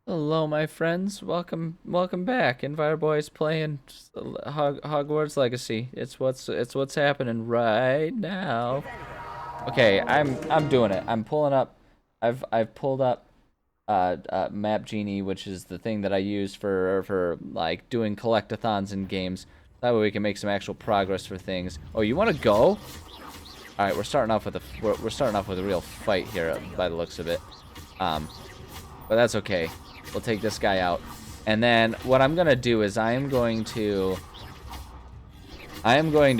Hello, my friends. Welcome back. Invite Boys playing Hogwarts Legacy. It's what's happening right now. Okay, I'm doing it. I'm pulling up. I've pulled up Map Genie, which is the thing that I use for like doing collectathons in games. That way we can make some actual progress for things. Oh, you want to go? All right, we're starting off with we're starting off with a real fight here by the looks of it. Um, but that's okay. We'll take this guy out. And then what I'm going to do is I am going to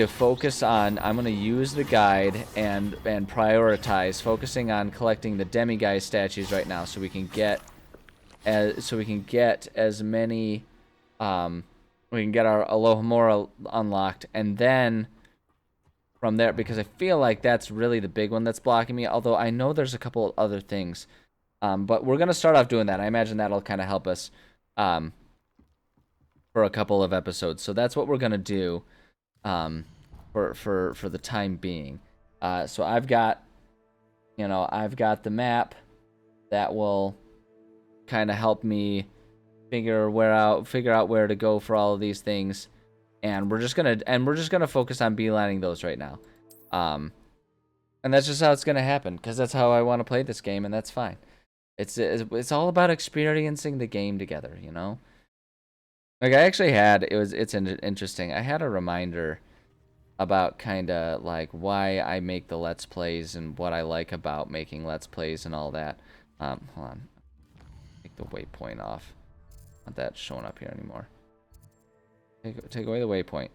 focus on, I'm going to use the guide and prioritize focusing on collecting the demiguise statues right now so we can get as many we can get our Alohomora unlocked, and then from there, because I feel like that's really the big one that's blocking me, although I know there's a couple other things. But we're going to start off doing that. I imagine that'll kind of help us for a couple of episodes. So that's what we're going to do for the time being. So I've got the map that will kind of help me figure out where to go for all of these things. And we're just gonna focus on beelining those right now. And that's just how it's gonna happen, because that's how I want to play this game, and that's fine. It's all about experiencing the game together, you know? Like, I actually had, it's interesting. I had a reminder about kind of like why I make the Let's Plays and what I like about making Let's Plays and all that. Hold on. Take the waypoint off. Not that showing up here anymore. Take away the waypoint.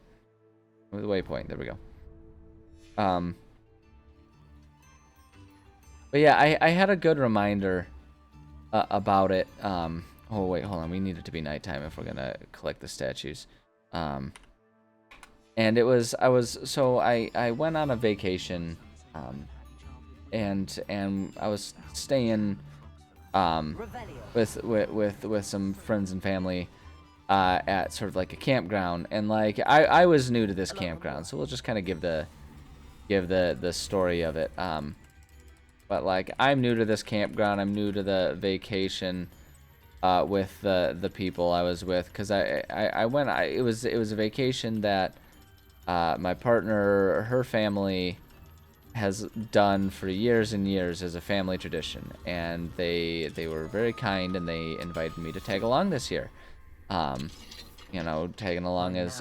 The waypoint. There we go. But yeah, I had a good reminder about it. Oh wait, hold on. We need it to be nighttime if we're gonna collect the statues. And I went on a vacation, and I was staying with some friends and family at sort of like a campground, and like I was new to this campground, so we'll just kind of give the story of it. But like, I'm new to this campground. I'm new to the vacation with the people I was with, because it was a vacation that my partner, her family has done for years and years as a family tradition, and they were very kind, and they invited me to tag along this year. Tagging along as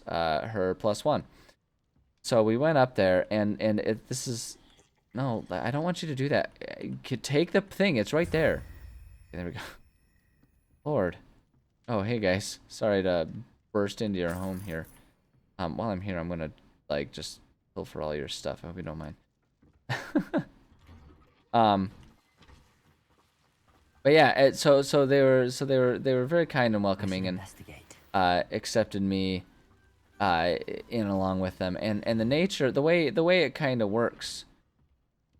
her plus one. So we went up there, and this is, no, I don't want you to do that. Take the thing. It's right there. Okay, there we go. Lord. Oh, hey guys. Sorry to burst into your home here. While I'm here, I'm gonna like just pilfer all your stuff. I hope you don't mind. But yeah, so they were very kind and welcoming, and accepted me in along with them. And the nature, the way it kind of works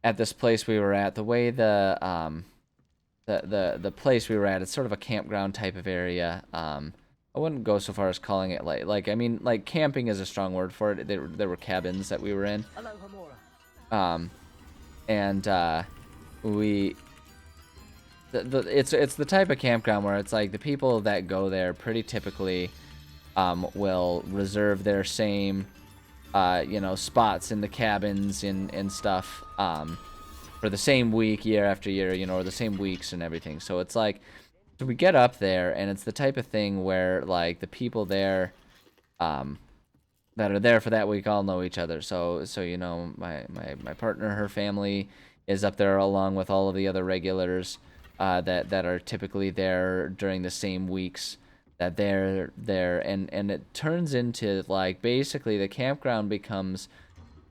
at this place we were at, the way the place we were at, it's sort of a campground type of area. I wouldn't go so far as calling it like I mean, like, camping is a strong word for it. There were cabins that we were in. It's the type of campground where it's like the people that go there pretty typically will reserve their same spots in the cabins and stuff for the same week year after year, or the same weeks and everything. So it's like, so we get up there, and it's the type of thing where like the people there that are there for that week all know each other. So my partner, her family is up there along with all of the other regulars that are typically there during the same weeks that they're there, and it turns into, like, basically the campground becomes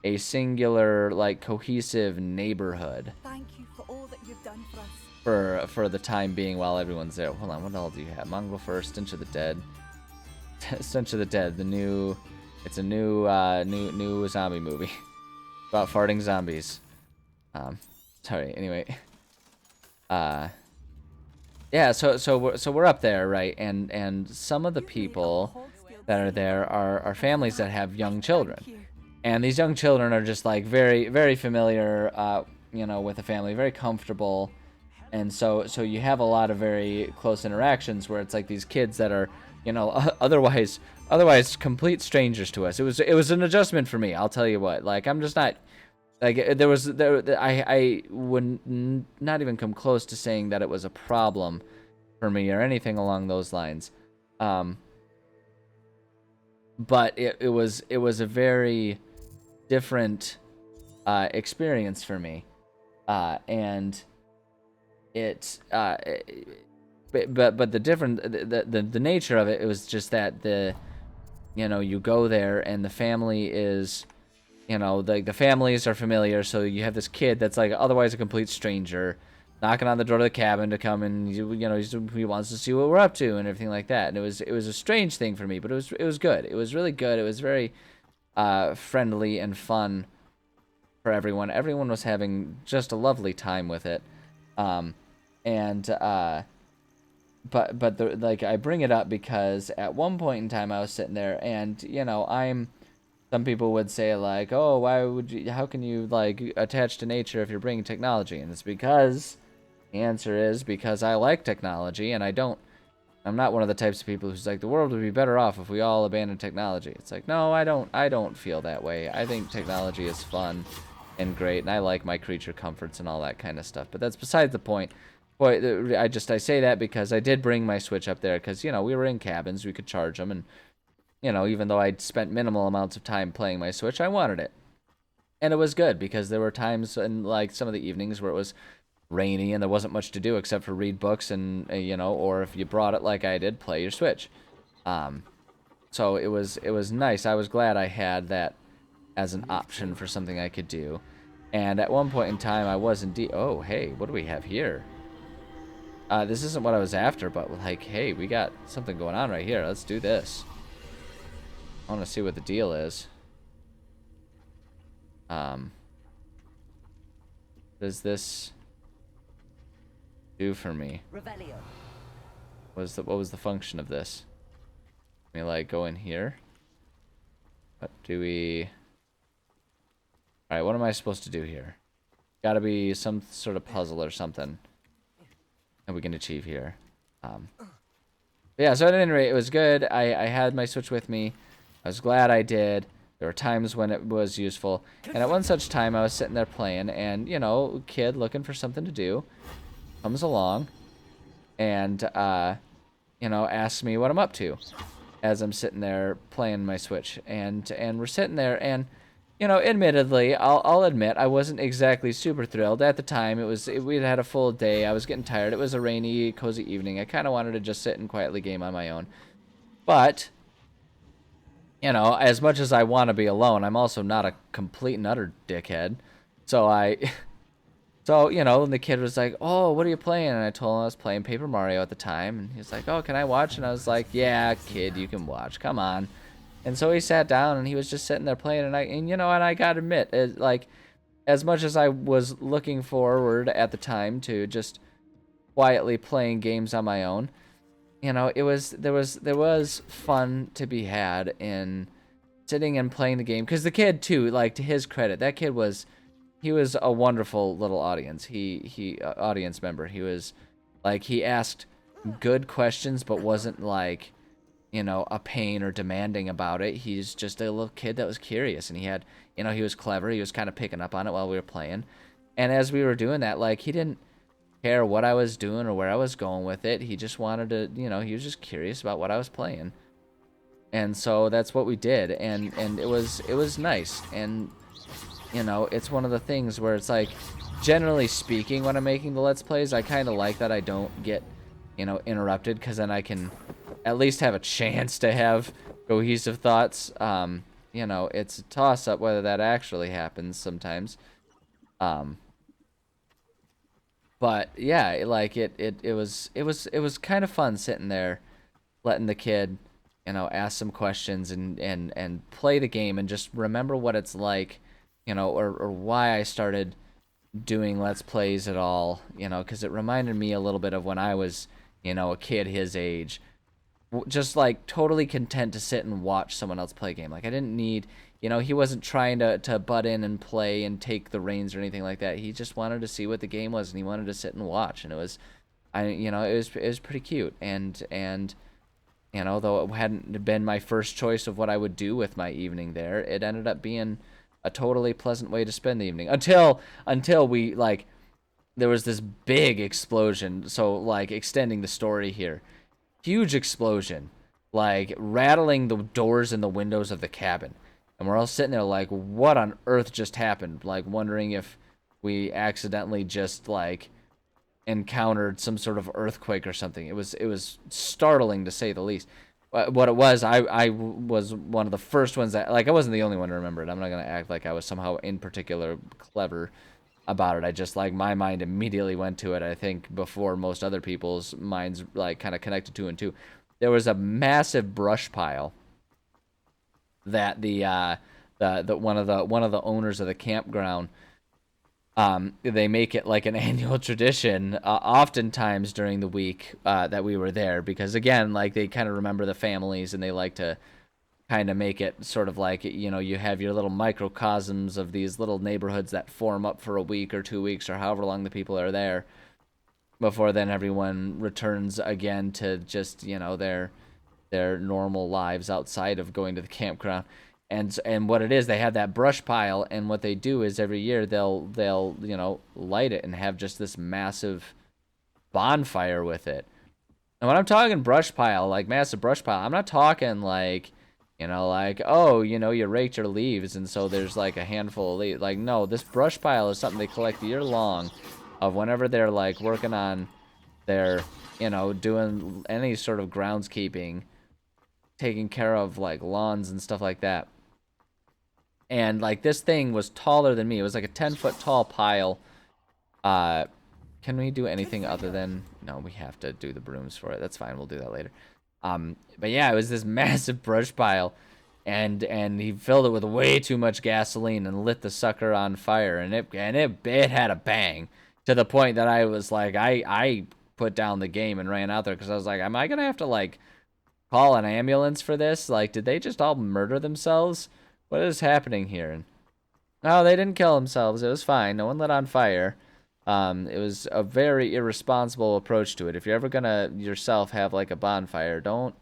a singular, like, cohesive neighborhood. Thank you for all that you've done for us. For the time being, while everyone's there. Hold on, what all do you have? Mongrel First, Stench of the Dead. Stench of the Dead, it's a new zombie movie about farting zombies. Sorry. Anyway, yeah. So we're up there, right? And some of the people that are there are families that have young children, and these young children are just like very, very familiar, with the family, very comfortable. And so you have a lot of very close interactions where it's like these kids that are, otherwise complete strangers to us. It was an adjustment for me. I'll tell you what. Like, I'm just not like I would not even come close to saying that it was a problem for me or anything along those lines. But it was a very different experience for me, and it but the different the nature of it, it was just that you go there and the family is, the families are familiar, so you have this kid that's like otherwise a complete stranger knocking on the door of the cabin to come and he wants to see what we're up to and everything like that. And it was a strange thing for me, but it was good. It was really good. It was very friendly and fun for everyone. Everyone was having just a lovely time with it. And but I bring it up because at one point in time I was sitting there and some people would say like, oh, how can you like attach to nature if you're bringing technology? And it's because the answer is because I like technology, and I'm not one of the types of people who's like, the world would be better off if we all abandoned technology. It's like, no, I don't feel that way. I think technology is fun and great, and I like my creature comforts and all that kind of stuff. But that's besides the point. Boy, I say that because I did bring my Switch up there because, we were in cabins, we could charge them, and, even though I'd spent minimal amounts of time playing my Switch, I wanted it. And it was good because there were times in, like, some of the evenings where it was rainy and there wasn't much to do except for read books and, or if you brought it like I did, play your Switch. So it was nice. I was glad I had that as an option for something I could do. And at one point in time, I was indeed... Oh, hey, what do we have here? This isn't what I was after, but like, hey, we got something going on right here. Let's do this. I want to see what the deal is. Does this do for me? Revelio. What was the function of this? Let me like go in here. What do we... Alright, what am I supposed to do here? Gotta be some sort of puzzle or something that we can achieve here. Yeah, so at any rate, it was good. I had my Switch with me. I was glad I did. There were times when it was useful. And at one such time, I was sitting there playing, and, kid looking for something to do comes along and, asks me what I'm up to as I'm sitting there playing my Switch. And we're sitting there, and, admittedly, I'll admit, I wasn't exactly super thrilled. At the time, we'd had a full day. I was getting tired. It was a rainy, cozy evening. I kind of wanted to just sit and quietly game on my own. But... as much as I want to be alone, I'm also not a complete and utter dickhead. So and the kid was like, oh, what are you playing? And I told him I was playing Paper Mario at the time. And he was like, oh, can I watch? And I was like, yeah, kid, you can watch. Come on. And so he sat down and he was just sitting there playing. And I gotta admit, as much as I was looking forward at the time to just quietly playing games on my own, there was fun to be had in sitting and playing the game. Because the kid too, like, to his credit, that kid was a wonderful little audience. Audience member. He was like, he asked good questions, but wasn't like, a pain or demanding about it. He's just a little kid that was curious, and he had, he was clever. He was kind of picking up on it while we were playing, and as we were doing that, like, he didn't care what I was doing or where I was going with it. He just wanted to, he was just curious about what I was playing. And so that's what we did. And it was nice. And, it's one of the things where it's like, generally speaking, when I'm making the Let's Plays, I kind of like that I don't get, interrupted, because then I can at least have a chance to have cohesive thoughts. It's a toss-up whether that actually happens sometimes. But yeah, like it was kind of fun sitting there, letting the kid, ask some questions and play the game and just remember what it's like, or why I started doing Let's Plays at all, because it reminded me a little bit of when I was, a kid his age, just like totally content to sit and watch someone else play a game. Like, I didn't need, You know, he wasn't trying to butt in and play and take the reins or anything like that. He just wanted to see what the game was, and he wanted to sit and watch. And it was, it was pretty cute. And you know, though it hadn't been my first choice of what I would do with my evening there, it ended up being a totally pleasant way to spend the evening until we like there was this big explosion. So like extending the story here, huge explosion, like rattling the doors and the windows of the cabin, and we're all sitting there like, what on earth just happened? Like wondering if we accidentally just like encountered some sort of earthquake or something. It was startling to say the least. What it was, I was one of the first ones that, like, I wasn't the only one to remember it. I'm not gonna act like I was somehow in particular clever about it. I just, like, my mind immediately went to it. I think before most other people's minds like kind of connected two and two. There was a massive brush pile that the one of the owners of the campground, they make it like an annual tradition, oftentimes during the week that we were there, because again, like they kind of remember the families and they like to kind of make it sort of like, you know, you have your little microcosms of these little neighborhoods that form up for a week or 2 weeks or however long the people are there before then everyone returns again to just, you know, their normal lives outside of going to the campground. And what it is, they have that brush pile, and what they do is every year they'll you know, light it and have just this massive bonfire with it. And when I'm talking brush pile, like massive brush pile, I'm not talking like, you know, like, oh, you know, you raked your leaves and so there's like a handful of leaves. Like, no, this brush pile is something they collect year long of whenever they're like working on their, you know, doing any sort of groundskeeping, taking care of like lawns and stuff like that. And like this thing was taller than me. It was like a 10-foot tall pile. Can we do anything other than, no, we have to do the brooms for it. That's fine. We'll do that later. But yeah, it was this massive brush pile, and he filled it with way too much gasoline and lit the sucker on fire, and it had a bang, to the point that I was like, I put down the game and ran out there because I was like, am I gonna have to like call an ambulance for this? Like, did they just all murder themselves? What is happening here? And no, they didn't kill themselves. It was fine. No one lit on fire. It was a very irresponsible approach to it. If you're ever gonna yourself have like a bonfire, don't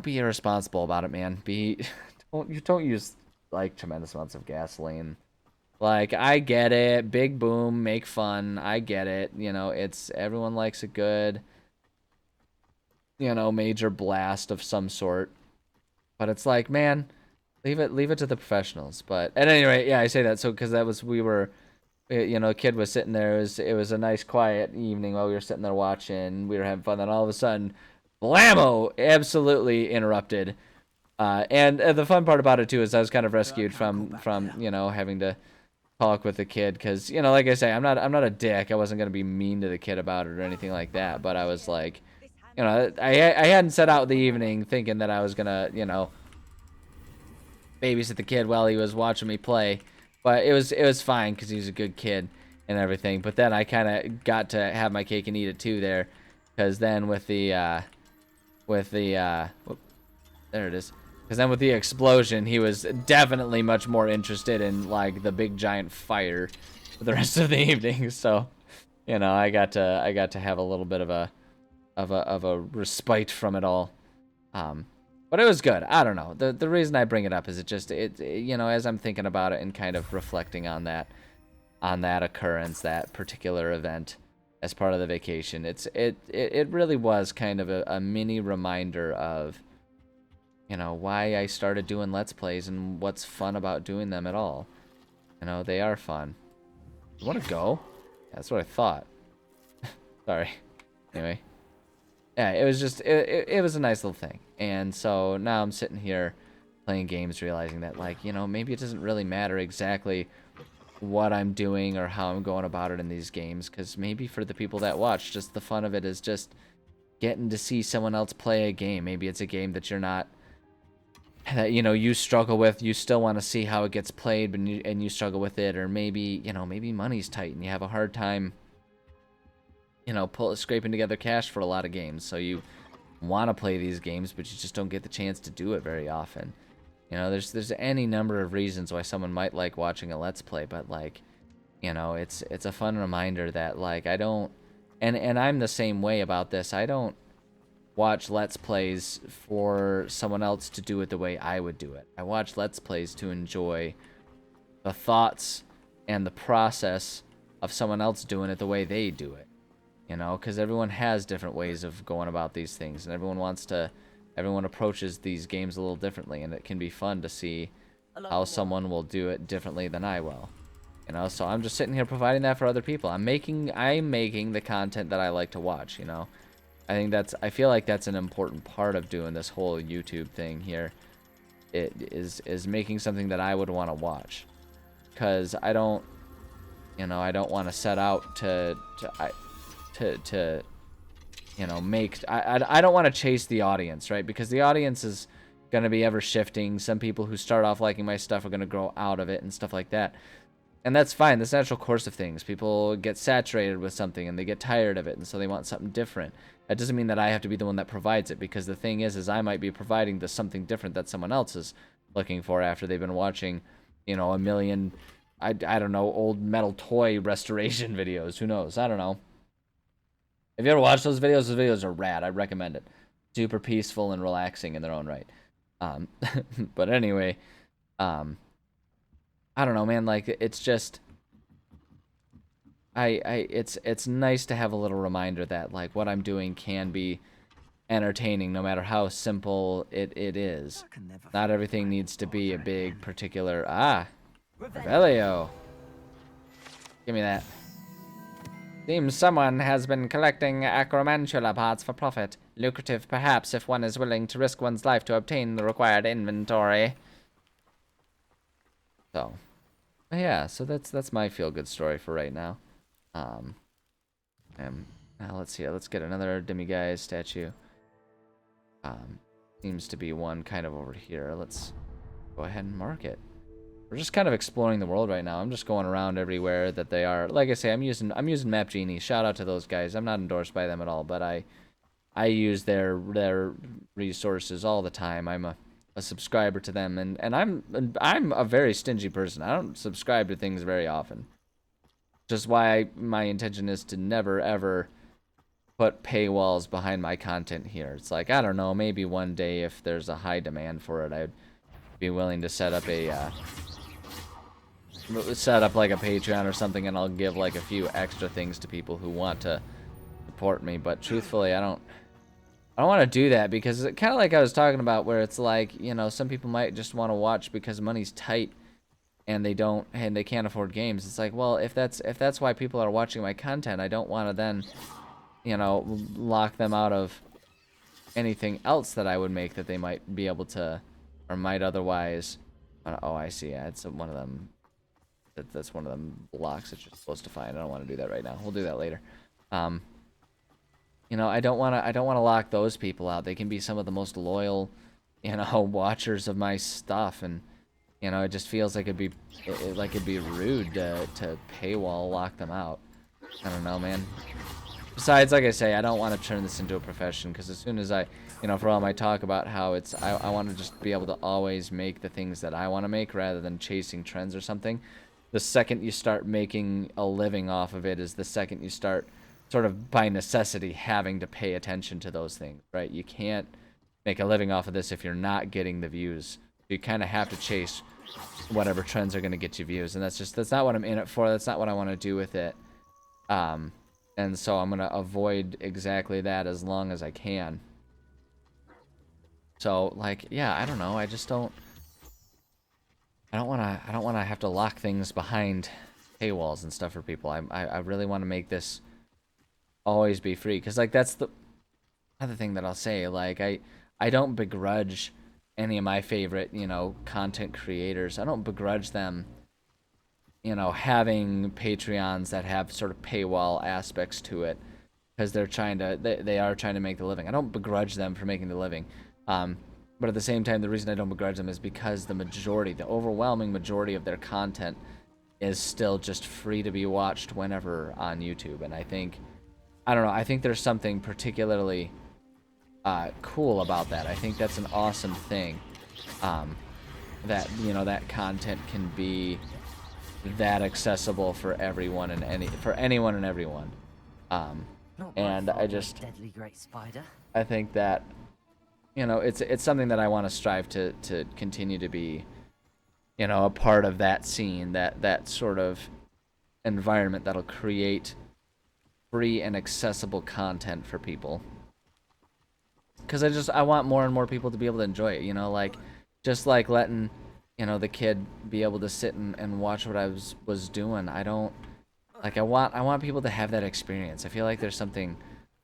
be irresponsible about it, man. Don't use like tremendous amounts of gasoline. Like, I get it, big boom, make fun. I get it. You know, it's everyone likes a good, you know, major blast of some sort. But it's like, man, leave it to the professionals. But at any rate, yeah, I say that so because that was we were, you know, a kid was sitting there. It was a nice quiet evening while we were sitting there watching. We were having fun. Then all of a sudden, blammo! Absolutely interrupted. And the fun part about it too is I was kind of rescued from you know, having to talk with the kid because, you know, like I say, I'm not a dick. I wasn't gonna be mean to the kid about it or anything like that. But I was like, you know, I hadn't set out the evening thinking that I was gonna, you know, babysit the kid while he was watching me play, but it was fine because he was a good kid and everything. But then I kind of got to have my cake and eat it too there, because then with the whoop, there it is. Because then with the explosion, he was definitely much more interested in like the big giant fire for the rest of the evening. So, you know, I got to have a little bit of a respite from it all. But it was good. I don't know. The reason I bring it up is it you know, as I'm thinking about it and kind of reflecting on that occurrence, that particular event as part of the vacation, it really was kind of a mini reminder of, you know, why I started doing Let's Plays and what's fun about doing them at all. You know, they are fun. You want to go? That's what I thought. Sorry. Anyway. Yeah, it was just, it was a nice little thing. And so now I'm sitting here playing games realizing that, like, you know, maybe it doesn't really matter exactly what I'm doing or how I'm going about it in these games, because maybe for the people that watch, just the fun of it is just getting to see someone else play a game. Maybe it's a game that you're not, that, you know, you struggle with, you still want to see how it gets played, but and you struggle with it. Or maybe, you know, maybe money's tight and you have a hard time, you know, scraping together cash for a lot of games, so you want to play these games but you just don't get the chance to do it very often. You know, there's any number of reasons why someone might like watching a Let's Play, but like, you know, it's a fun reminder that like I don't, and I'm the same way about this. I don't watch Let's Plays for someone else to do it the way I would do it. I watch Let's Plays to enjoy the thoughts and the process of someone else doing it the way they do it. You know, because everyone has different ways of going about these things, and everyone approaches these games a little differently, and it can be fun to see how someone will do it differently than I will. You know, so I'm just sitting here providing that for other people. I'm making the content that I like to watch, you know. I feel like that's an important part of doing this whole YouTube thing here. It is making something that I would want to watch. Cuz I don't want to set out to you know, I don't want to chase the audience, right? Because the audience is going to be ever shifting. Some people who start off liking my stuff are going to grow out of it and stuff like that. And that's fine. That's the natural course of things. People get saturated with something and they get tired of it, and so they want something different. That doesn't mean that I have to be the one that provides it, because the thing is I might be providing the something different that someone else is looking for after they've been watching, you know, a million, I don't know, old metal toy restoration videos. Who knows? I don't know. Have you ever watched those videos? Those videos are rad. I recommend it. Super peaceful and relaxing in their own right. But anyway, I don't know, man. Like, it's just, it's nice to have a little reminder that like what I'm doing can be entertaining, no matter how simple it is. Not everything needs to be a big particular Revelio. Give me that. Seems someone has been collecting acromantula parts for profit. Lucrative, perhaps, if one is willing to risk one's life to obtain the required inventory. So, yeah, so that's my feel-good story for right now. Now let's see. Let's get another demiguise statue. Seems to be one kind of over here. Let's go ahead and mark it. We're just kind of exploring the world right now. I'm just going around everywhere that they are. Like I say, I'm using Map Genie. Shout out to those guys. I'm not endorsed by them at all, but I use their resources all the time. I'm a subscriber to them, and I'm a very stingy person. I don't subscribe to things very often. Just why my intention is to never ever put paywalls behind my content here. It's like, I don't know, maybe one day if there's a high demand for it, I'd be willing to set up like a Patreon or something, and I'll give like a few extra things to people who want to support me. But truthfully, I don't want to do that, because it's kind of like I was talking about, where it's like, you know, some people might just want to watch because money's tight and they can't afford games. It's like, well, if that's why people are watching my content, I don't want to then, you know, lock them out of anything else that I would make that they might be able to, or might otherwise. Oh, I see. Yeah, it's one of them. That's one of them blocks that you're supposed to find. I don't want to do that right now. We'll do that later. You know, I don't want to lock those people out. They can be some of the most loyal, you know, watchers of my stuff, and you know, it just feels like it'd be rude to paywall lock them out. I don't know, man. Besides, like I say, I don't want to turn this into a profession, because as soon as you know, for all my talk about how I want to just be able to always make the things that I want to make rather than chasing trends or something. The second you start making a living off of it is the second you start sort of by necessity having to pay attention to those things, right? You can't make a living off of this if you're not getting the views. You kind of have to chase whatever trends are going to get you views, and that's not what I'm in it for. That's not what I want to do with it. And so I'm going to avoid exactly that as long as I can. So, like, yeah, I don't know. I don't want to have to lock things behind paywalls and stuff for people. I really want to make this always be free, because like that's the other thing that I'll say. Like, I don't begrudge any of my favorite, you know, content creators. I don't begrudge them, you know, having Patreons that have sort of paywall aspects to it, because they are trying to make the living. I don't begrudge them for making the living. But at the same time, the reason I don't begrudge them is because the overwhelming majority of their content is still just free to be watched whenever on YouTube. And I don't know, I think there's something particularly cool about that. I think that's an awesome thing. that, you know, that content can be that accessible for everyone and anyone and everyone. Not my And fault, I my just, deadly great spider. I think that, you know, it's something that I want to strive to continue to be, you know, a part of that scene, that sort of environment that'll create free and accessible content for people. Because I want more and more people to be able to enjoy it, you know, like, just like letting, you know, the kid be able to sit and watch what I was doing. I don't, like, I want people to have that experience. I feel like there's something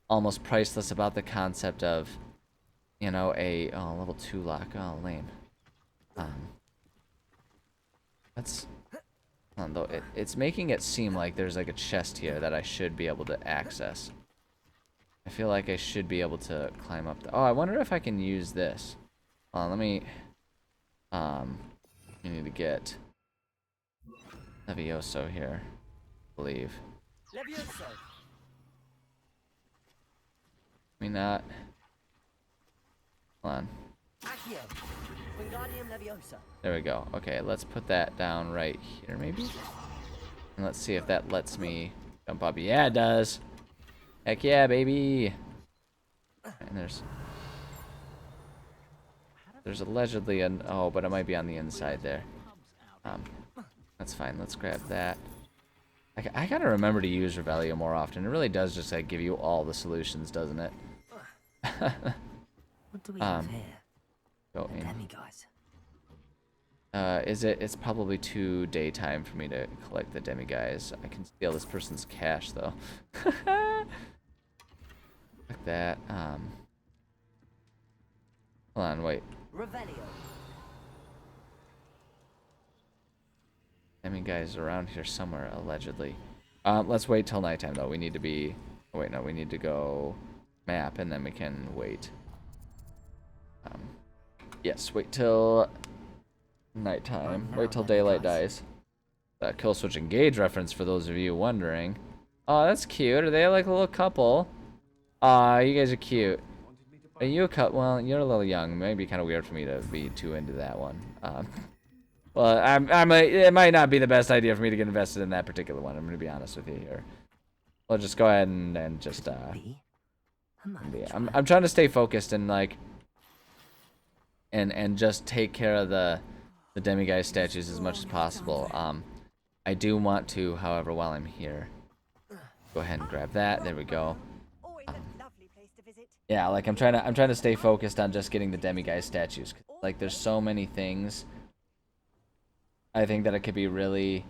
almost priceless about the concept of, you know, level 2 lock. Oh, lame. That's, though, it's making it seem like there's like a chest here that I should be able to access. I feel like I should be able to climb up. Oh, I wonder if I can use this. Let me. You need to get Levioso here, I believe. Levioso. Let me not. Hold on. Accio. Wingardium Leviosa. There we go. Okay, let's put that down right here, maybe. And let's see if that lets me jump up. Yeah, it does. Heck yeah, baby. And there's allegedly an, oh, but it might be on the inside there. That's fine. Let's grab that. I gotta remember to use Revelio more often. It really does just like give you all the solutions, doesn't it? What do we have here? Go in. Demiguise. It's probably too daytime for me to collect the demiguise. I can steal this person's cash though. Like that. Hold on, wait. Revelio. Demiguise around here somewhere, allegedly. Let's wait till nighttime though. We need to be, oh, wait, no, we need to go map and then we can wait. Yes, wait till nighttime. Wait till daylight dies. That kill switch engage reference for those of you wondering. Oh, that's cute. Are they like a little couple? Aw, you guys are cute. Are you a cut? Well, you're a little young. It might be kind of weird for me to be too into that one. Well, it might not be the best idea for me to get invested in that particular one. I'm gonna be honest with you here. We'll just go ahead and just I'm trying to stay focused and like and just take care of the demiguise statues as much as possible. I do want to, however, while I'm here, go ahead and grab that. There we go. Always a lovely place to visit. Yeah, like I'm trying to stay focused on just getting the demiguise statues. Like there's so many things. I think that it could be really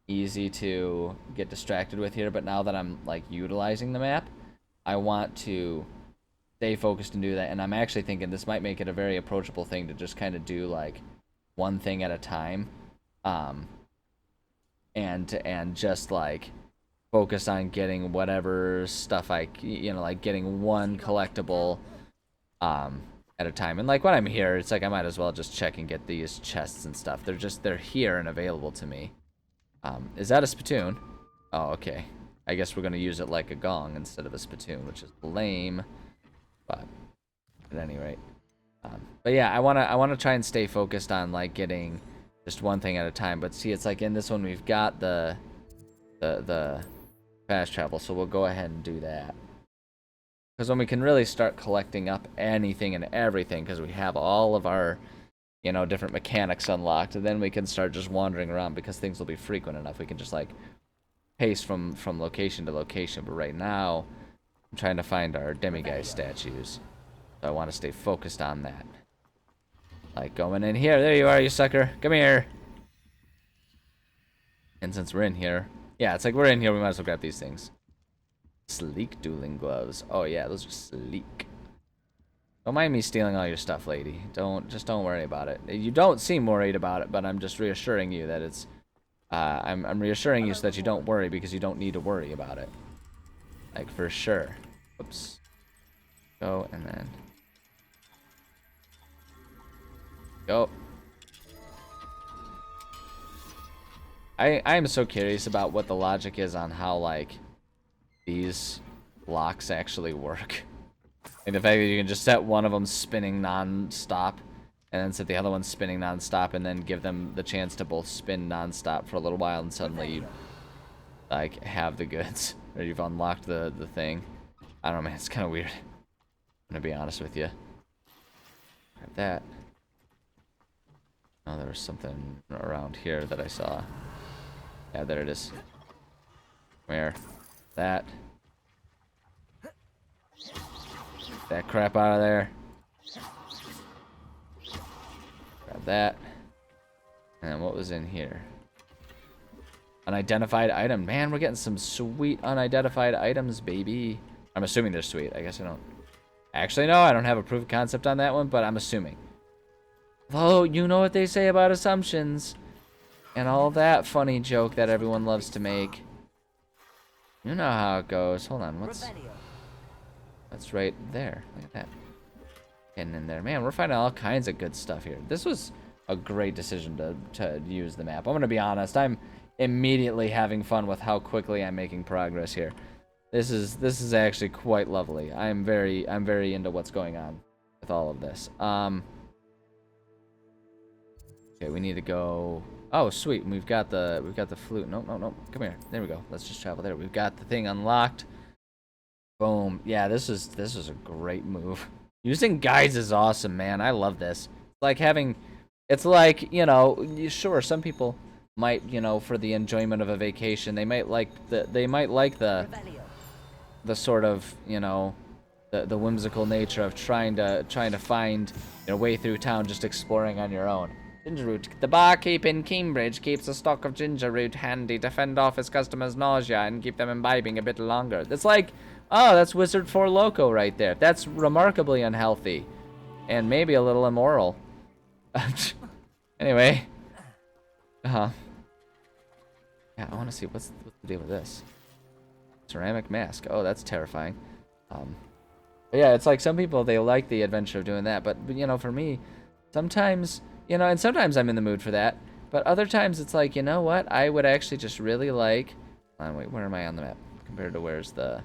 easy to get distracted with here, but now that I'm like utilizing the map, I want to stay focused and do that. And I'm actually thinking this might make it a very approachable thing to just kind of do like one thing at a time, and just like focus on getting whatever stuff like getting one collectible at a time. And like when I'm here, it's like I might as well just check and get these chests and stuff. They're here and available to me. Is that a spittoon? Oh, okay. I guess we're gonna use it like a gong instead of a spittoon, which is lame. But at any rate, but yeah, I wanna try and stay focused on like getting just one thing at a time. But see, it's like in this one we've got the fast travel, so we'll go ahead and do that. Because when we can really start collecting up anything and everything, because we have all of our, you know, different mechanics unlocked, and then we can start just wandering around because things will be frequent enough. We can just like pace from location to location. But right now, I'm trying to find our demiguise statues, so I want to stay focused on that. Like going in here. There you are, you sucker. Come here. And since we're in here, yeah, it's like we're in here. We might as well grab these things. Sleek dueling gloves. Oh yeah, those are sleek. Don't mind me stealing all your stuff, lady. Don't worry about it. You don't seem worried about it, but I'm just reassuring you that it's. I'm reassuring you so that you don't worry, because you don't need to worry about it. Like for sure. Oops. Go and then. Go. I am so curious about what the logic is on how like these locks actually work. And the fact that you can just set one of them spinning non-stop and then set the other one spinning nonstop, and then give them the chance to both spin nonstop for a little while, and suddenly you like have the goods, or you've unlocked the thing. I don't know, man. It's kind of weird. I'm gonna be honest with you. Grab that. Oh, there was something around here that I saw. Yeah, there it is. Where? That. That crap out of there. Grab that. And then what was in here? Unidentified item. Man, we're getting some sweet unidentified items, baby. I'm assuming they're sweet. I guess I don't... Actually, no, I don't have a proof of concept on that one, but I'm assuming. Oh, you know what they say about assumptions. And all that funny joke that everyone loves to make. You know how it goes. Hold on, what's... That's right there. Look at that. Getting in there. Man, we're finding all kinds of good stuff here. This was a great decision to use the map. I'm going to be honest. I'm immediately having fun with how quickly I'm making progress here. This is actually quite lovely. I'm very into what's going on with all of this. Okay, we need to go. Oh, sweet. We've got the flute. Nope. Come here. There we go. Let's just travel there. We've got the thing unlocked. Boom. Yeah, this is a great move. Using guides is awesome, man. I love this. It's like, you know, sure, some people might, you know, for the enjoyment of a vacation, they might like the sort of, you know, the whimsical nature of trying to find your way through town, just exploring on your own. Ginger root. The barkeep in Cambridge keeps a stock of ginger root handy to fend off his customers' nausea and keep them imbibing a bit longer. It's like, oh, that's Wizard 4 Loco right there. That's remarkably unhealthy. And maybe a little immoral. Anyway. Yeah, I want to see what's the deal with this. Ceramic mask. Oh, that's terrifying. But yeah, it's like some people, they like the adventure of doing that. But you know, for me, sometimes, you know, and sometimes I'm in the mood for that. But other times it's like, you know what? I would actually just really like... wait, where am I on the map? Compared to where's the...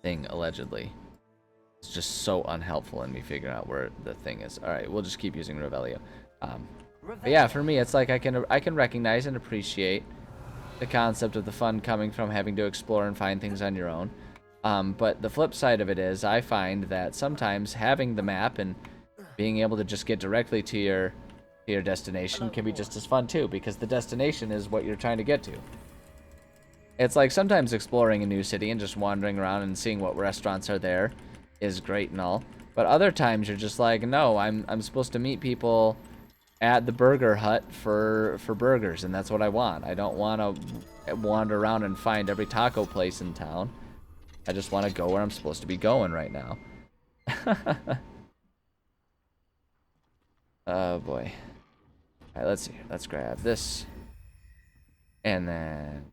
thing, allegedly. It's just so unhelpful in me figuring out where the thing is. Alright, we'll just keep using Revelio. But yeah, for me, it's like I can recognize and appreciate the concept of the fun coming from having to explore and find things on your own. But the flip side of it is, I find that sometimes having the map and being able to just get directly to your destination can be just as fun too, because the destination is what you're trying to get to. It's like sometimes exploring a new city and just wandering around and seeing what restaurants are there is great and all. But other times you're just like, no, I'm supposed to meet people at the burger hut for burgers, and that's what I want. I don't want to wander around and find every taco place in town. I just want to go where I'm supposed to be going right now. Oh boy. Alright, let's see. Let's grab this. And then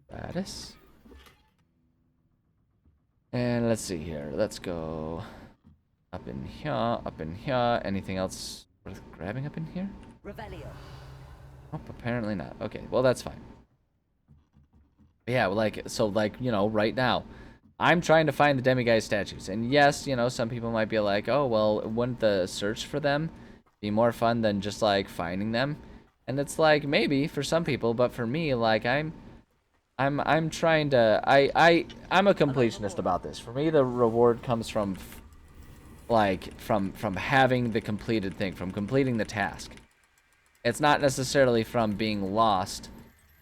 grab this. And let's see here. Let's go up in here, up in here. Anything else worth grabbing up in here? Revelio. Nope, apparently not. Okay, well that's fine. But yeah, like, so like, you know, right now, I'm trying to find the demiguise statues. And yes, you know, some people might be like, oh, well, wouldn't the search for them be more fun than just like finding them? And it's like, maybe for some people, but for me, like, I'm trying to, I'm a completionist about this. For me, the reward comes from like from having the completed thing, from completing the task. It's not necessarily from being lost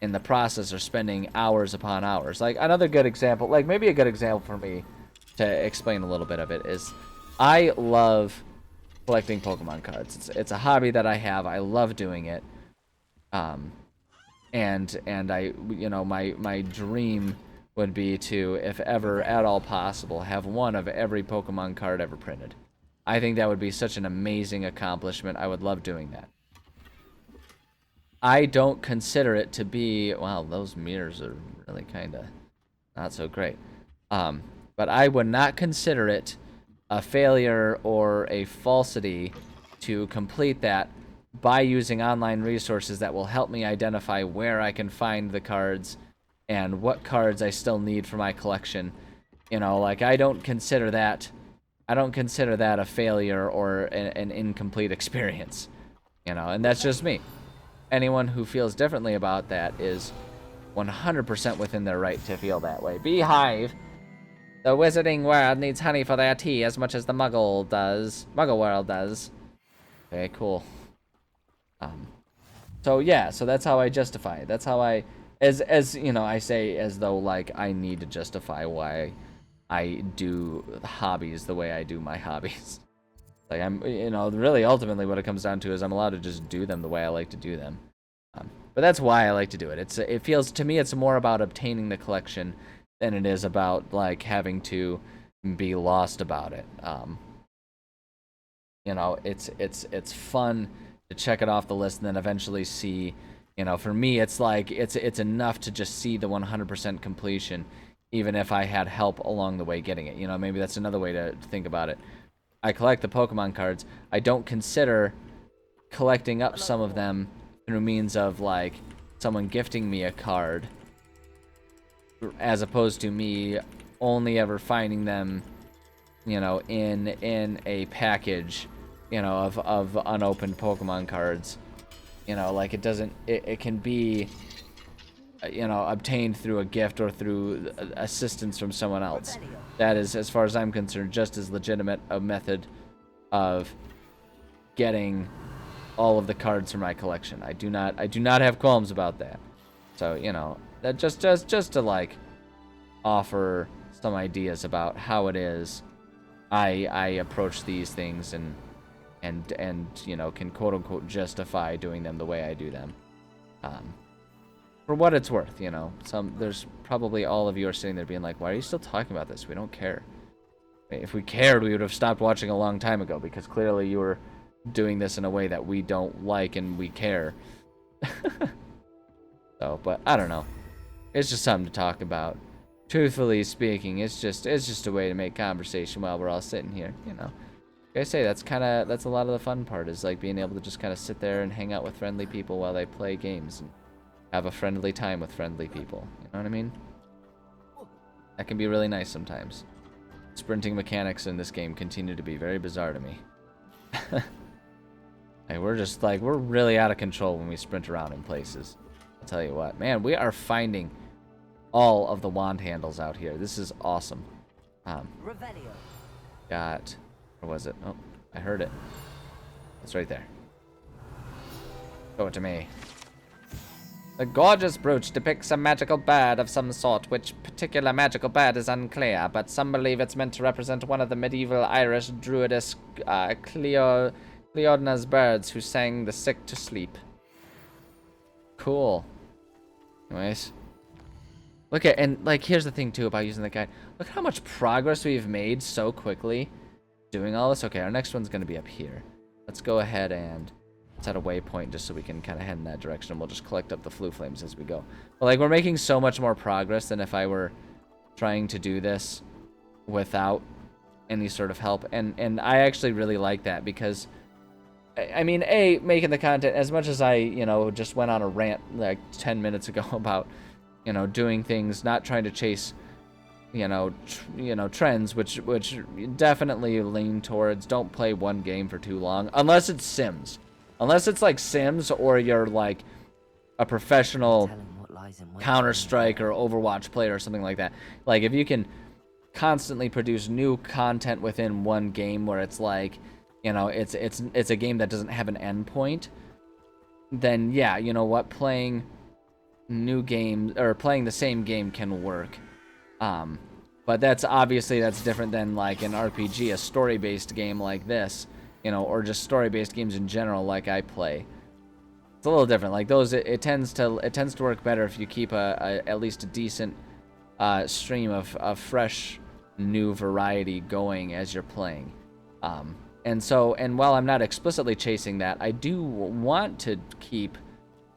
in the process or spending hours upon hours. Like another good example, like maybe a good example for me to explain a little bit of it is, I love collecting Pokemon cards. It's a hobby that I have. I love doing it. And I, you know, my dream would be to, if ever at all possible, have one of every Pokemon card ever printed. I think that would be such an amazing accomplishment. I would love doing that. I don't consider it to be, wow, those mirrors are really kind of not so great. But I would not consider it a failure or a falsity to complete that by using online resources that will help me identify where I can find the cards and what cards I still need for my collection. You know, like, I don't consider that I don't consider that a failure or an incomplete experience, you know, and that's just me. Anyone who feels differently about that is 100% within their right to feel that way. Beehive. The wizarding world needs honey for their tea as much as the Muggle world does. Okay, cool. So yeah, so that's how I justify it. That's how I, as you know, I say as though like I need to justify why I do hobbies the way I do my hobbies. Like I'm, you know, really ultimately what it comes down to is I'm allowed to just do them the way I like to do them. But that's why I like to do it. It feels to me it's more about obtaining the collection than it is about like having to be lost about it. You know, it's fun to check it off the list and then eventually see, you know, for me it's like it's enough to just see the 100% completion even if I had help along the way getting it. You know, maybe that's another way to think about it. I collect the Pokemon cards. I don't consider collecting up some of them through means of like someone gifting me a card as opposed to me only ever finding them, you know, in a package, you know, of unopened Pokemon cards. You know, like it can be, you know, obtained through a gift or through assistance from someone else. That is, as far as I'm concerned, just as legitimate a method of getting all of the cards from my collection. I do not have qualms about that. So, you know, that just to like offer some ideas about how it is I approach these things and you know, can quote unquote justify doing them the way I do them. For what it's worth, you know, there's probably all of you are sitting there being like, why are you still talking about this? We don't care. If we cared, we would have stopped watching a long time ago, because clearly you were doing this in a way that we don't like and we care. So, but I don't know. It's just something to talk about. Truthfully speaking, it's just a way to make conversation while we're all sitting here, you know. Like I say, that's a lot of the fun part, is like being able to just kind of sit there and hang out with friendly people while they play games and have a friendly time with friendly people. You know what I mean? That can be really nice sometimes. Sprinting mechanics in this game continue to be very bizarre to me. Like, we're really out of control when we sprint around in places. I'll tell you what. Man, we are finding all of the wand handles out here. This is awesome. Revelio. Got... Where was it? Oh, I heard it. It's right there. Show it to me. The gorgeous brooch depicts a magical bird of some sort. Which particular magical bird is unclear, but some believe it's meant to represent one of the medieval Irish druidess Cleodna's birds who sang the sick to sleep. Cool. Anyways. Look at, and like, here's the thing too about using the guide. Look how much progress we've made so quickly doing all this. Okay, our next one's going to be up here. Let's go ahead and set a waypoint just so we can kind of head in that direction. We'll just collect up the flue flames as we go. But like, we're making so much more progress than if I were trying to do this without any sort of help. And I actually really like that, because I mean, making the content, as much as I, you know, just went on a rant like 10 minutes ago about, you know, doing things, not trying to chase, you know, trends, which definitely lean towards don't play one game for too long, unless it's Sims. Unless it's like Sims, or you're like a professional Counter-Strike or Overwatch player or something like that. Like, if you can constantly produce new content within one game where it's like, you know, it's a game that doesn't have an end point, then yeah, you know what, playing new games or playing the same game can work. But that's different than like an RPG, a story-based game like this, you know, or just story-based games in general like I play. It's a little different. Like those, it tends to work better if you keep at least a decent stream of fresh new variety going as you're playing. And while I'm not explicitly chasing that, I do want to keep,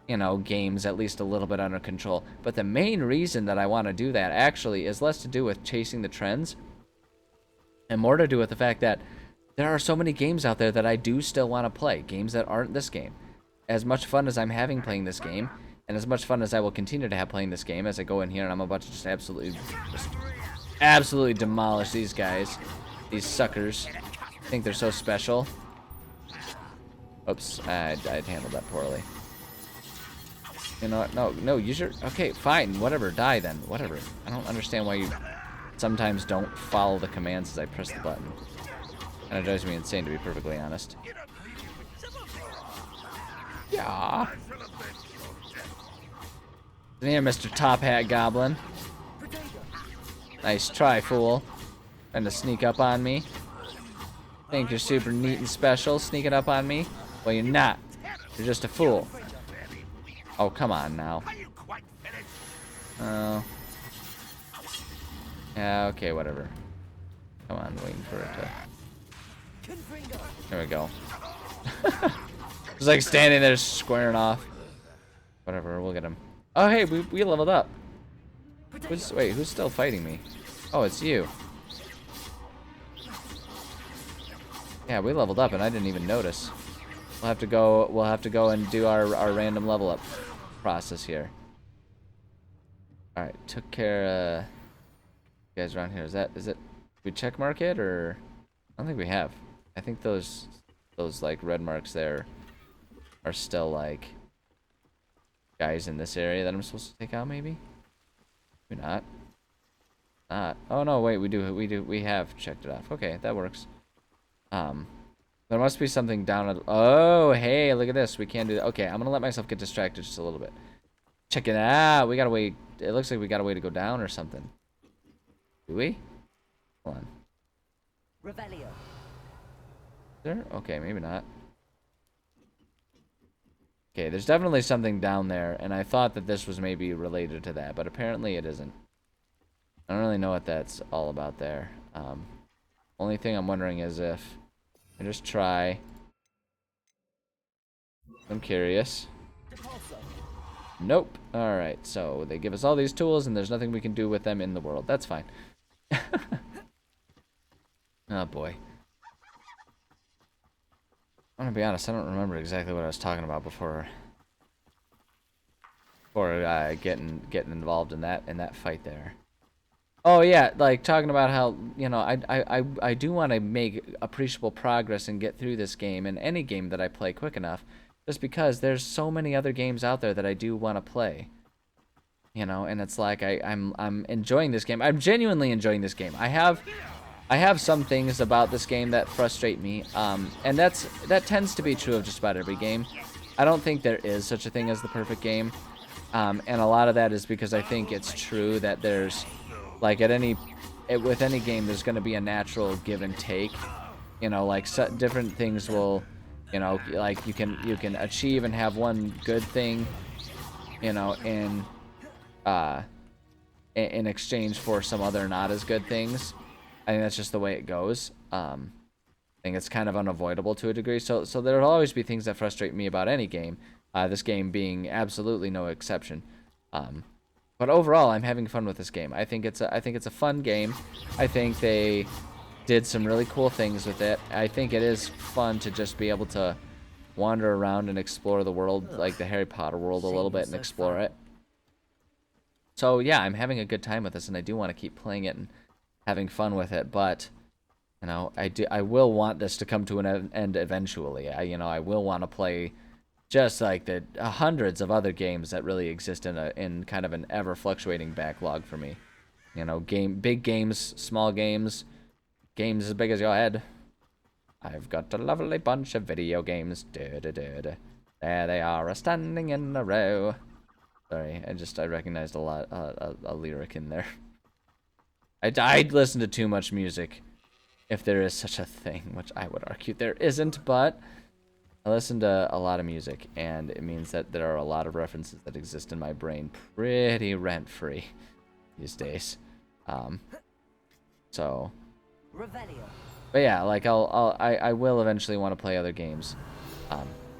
you know, games at least a little bit under control. But the main reason that I want to do that actually is less to do with chasing the trends and more to do with the fact that there are so many games out there that I do still want to play. Games that aren't this game. As much fun as I'm having playing this game, and as much fun as I will continue to have playing this game as I go in here and I'm about to just absolutely demolish these guys. These suckers think they're so special. Oops, I handled that poorly. You know what? No, use your... Okay, fine, whatever, die then, whatever. I don't understand why you sometimes don't follow the commands as I press the button. And it drives me insane, to be perfectly honest. Yeah. Here, Mr. Top Hat Goblin. Nice try, fool. Trying to sneak up on me. Think you're super neat and special, sneaking up on me? Well, you're not. You're just a fool. Oh, come on now. Oh. Yeah, okay, whatever. Come on, waiting for it to... There we go. Just like standing there squaring off. Whatever, we'll get him. Oh, hey, we leveled up. Wait, who's still fighting me? Oh, it's you. Yeah, we leveled up and I didn't even notice. We'll have to go and do our random level up process here. Alright, took care of you guys around here. Is it did we check mark it, or I don't think we have. I think those like red marks there are still like guys in this area that I'm supposed to take out, maybe? Maybe not. Oh no, wait, we have checked it off. Okay, that works. There must be something down at... Oh, hey, look at this. We can do that. Okay, I'm gonna let myself get distracted just a little bit. Check it out. We got a way... It looks like we got a way to go down or something. Do we? Hold on. Revelio. There? Okay, maybe not. Okay, there's definitely something down there, and I thought that this was maybe related to that, but apparently it isn't. I don't really know what that's all about there. Only thing I'm wondering is if I just try. I'm curious. Nope. Alright, so they give us all these tools and there's nothing we can do with them in the world. That's fine. Oh boy. I'm gonna be honest, I don't remember exactly what I was talking about before getting involved in that fight there. Oh yeah, like talking about how, you know, I do want to make appreciable progress and get through this game, and any game that I play quick enough, just because there's so many other games out there that I do want to play. You know, and it's like I'm enjoying this game. I'm genuinely enjoying this game. I have some things about this game that frustrate me, and that tends to be true of just about every game. I don't think there is such a thing as the perfect game, and a lot of that is because I think it's true that there's, like, with any game, there's going to be a natural give and take. You know, like different things will, you know, like you can achieve and have one good thing, you know, in exchange for some other not as good things. I think that's just the way it goes. I think it's kind of unavoidable to a degree. So there will always be things that frustrate me about any game. This game being absolutely no exception. But overall, I'm having fun with this game. I think it's a fun game. I think they did some really cool things with it. I think it is fun to just be able to wander around and explore the world, like the Harry Potter world, a little bit and explore it. So yeah, I'm having a good time with this, and I do want to keep playing it and having fun with it. But you know, I will want this to come to an end eventually. I will want to play just like the hundreds of other games that really exist in kind of an ever fluctuating backlog for me. You know, big games, small games, games as big as your head. I've got a lovely bunch of video games. There they are, standing in a row. Sorry, I recognized a lyric in there. I'd listen to too much music, if there is such a thing, which I would argue there isn't, but I listen to a lot of music, and it means that there are a lot of references that exist in my brain pretty rent-free these days. So, but yeah, like I will eventually want to play other games,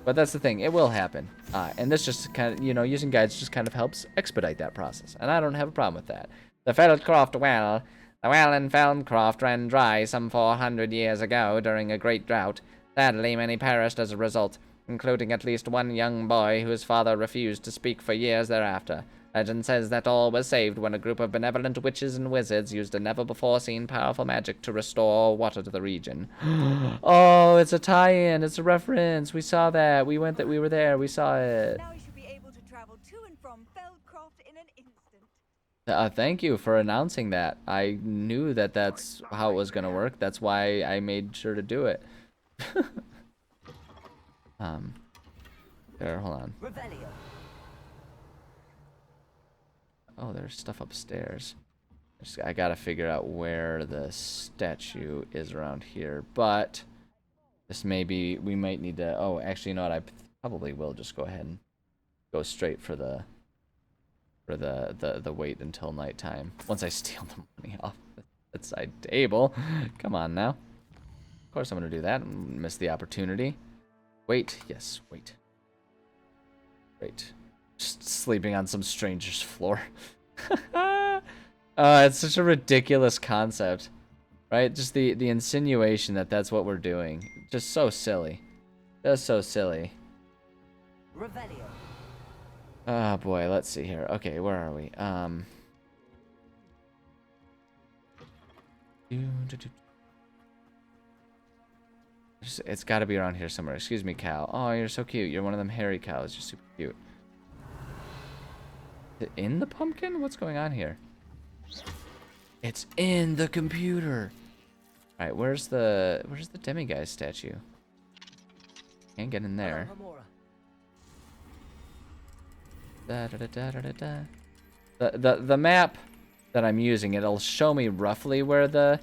but that's the thing, it will happen, and this just kind of, you know, using guides just kind of helps expedite that process, and I don't have a problem with that. The Feldcroft well. The well in Feldcroft ran dry some 400 years ago during a great drought. Sadly, many perished as a result, including at least one young boy whose father refused to speak for years thereafter. Legend says that all was saved when a group of benevolent witches and wizards used a never-before-seen powerful magic to restore water to the region. Oh, it's a tie-in. It's a reference. We saw that. We were there. We saw it. Now we should be able to travel to and from Feldcroft in an instant. Thank you for announcing that. I knew that that's how it was going to work. That's why I made sure to do it. There, hold on. Revelio. Oh, there's stuff upstairs. I gotta figure out where the statue is around here, but this may be, we might need to, oh, actually, you know what, I probably will just go ahead and go straight for the wait until nighttime. Once I steal the money off the side table. Come on now. Of course I'm gonna do that and miss the opportunity. Wait, yes, wait. Wait. Just sleeping on some stranger's floor. It's such a ridiculous concept, right? Just the insinuation that that's what we're doing. Just so silly. Just so silly. Revelio. Oh boy, let's see here. Okay, where are we? It's got to be around here somewhere. Excuse me, cow. Oh, you're so cute. You're one of them hairy cows. You're super cute. Is it in the pumpkin? What's going on here? It's in the computer. All right, where's the demiguise statue? Can't get in there. The map that I'm using, it'll show me roughly where the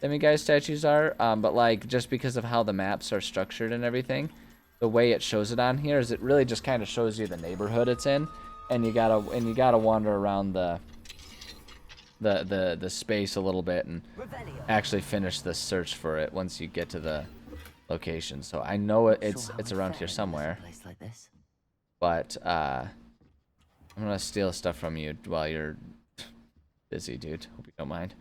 demiguise statues are, but like just because of how the maps are structured and everything, the way it shows it on here is it really just kind of shows you the neighborhood it's in, and you gotta wander around the space a little bit and actually finish the search for it once you get to the location. So I know it's around here somewhere, but I'm gonna steal stuff from you while you're busy, dude. Hope you don't mind.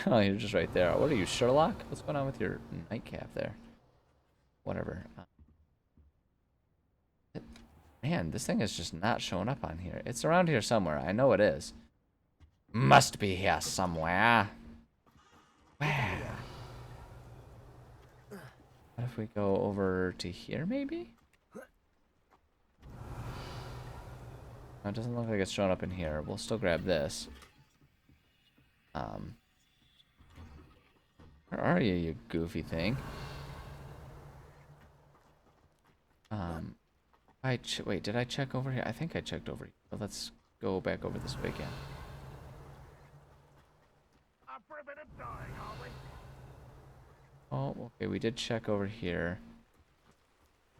Oh, you're just right there. What are you, Sherlock? What's going on with your nightcap there? Whatever. Man, this thing is just not showing up on here. It's around here somewhere. I know it is. Must be here somewhere. Where? What if we go over to here, maybe? No, it doesn't look like it's showing up in here. We'll still grab this. Where are you, you goofy thing? Wait, did I check over here? I think I checked over here. But let's go back over this way again. Oh, okay, we did check over here.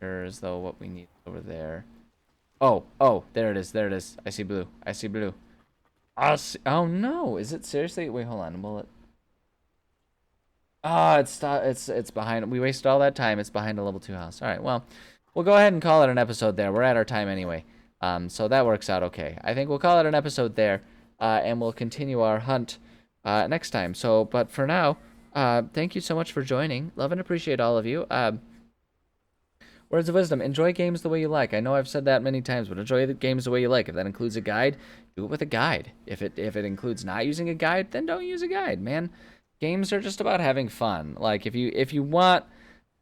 Sure as though what we need over there. Oh, there it is, there it is. I see blue. I see blue. Oh no, is it seriously? Wait, hold on. Will it? Oh, it's behind. We wasted all that time. It's behind a level 2 house. All right, well, we'll go ahead and call it an episode there. We're at our time anyway. So that works out okay. I think we'll call it an episode there, and we'll continue our hunt next time. So, but for now, thank you so much for joining. Love and appreciate all of you. Words of wisdom: enjoy games the way you like. I know I've said that many times, but enjoy the games the way you like. If that includes a guide, do it with a guide. If it includes not using a guide, then don't use a guide, man. Games are just about having fun. Like if you want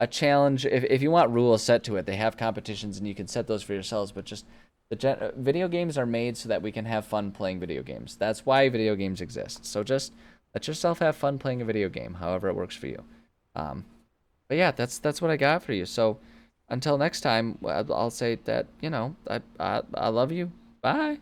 a challenge, if you want rules set to it, they have competitions and you can set those for yourselves. But just video games are made so that we can have fun playing video games. That's why video games exist. So just let yourself have fun playing a video game, however it works for you. But yeah, that's what I got for you. So until next time, I'll say that, you know, I love you. Bye.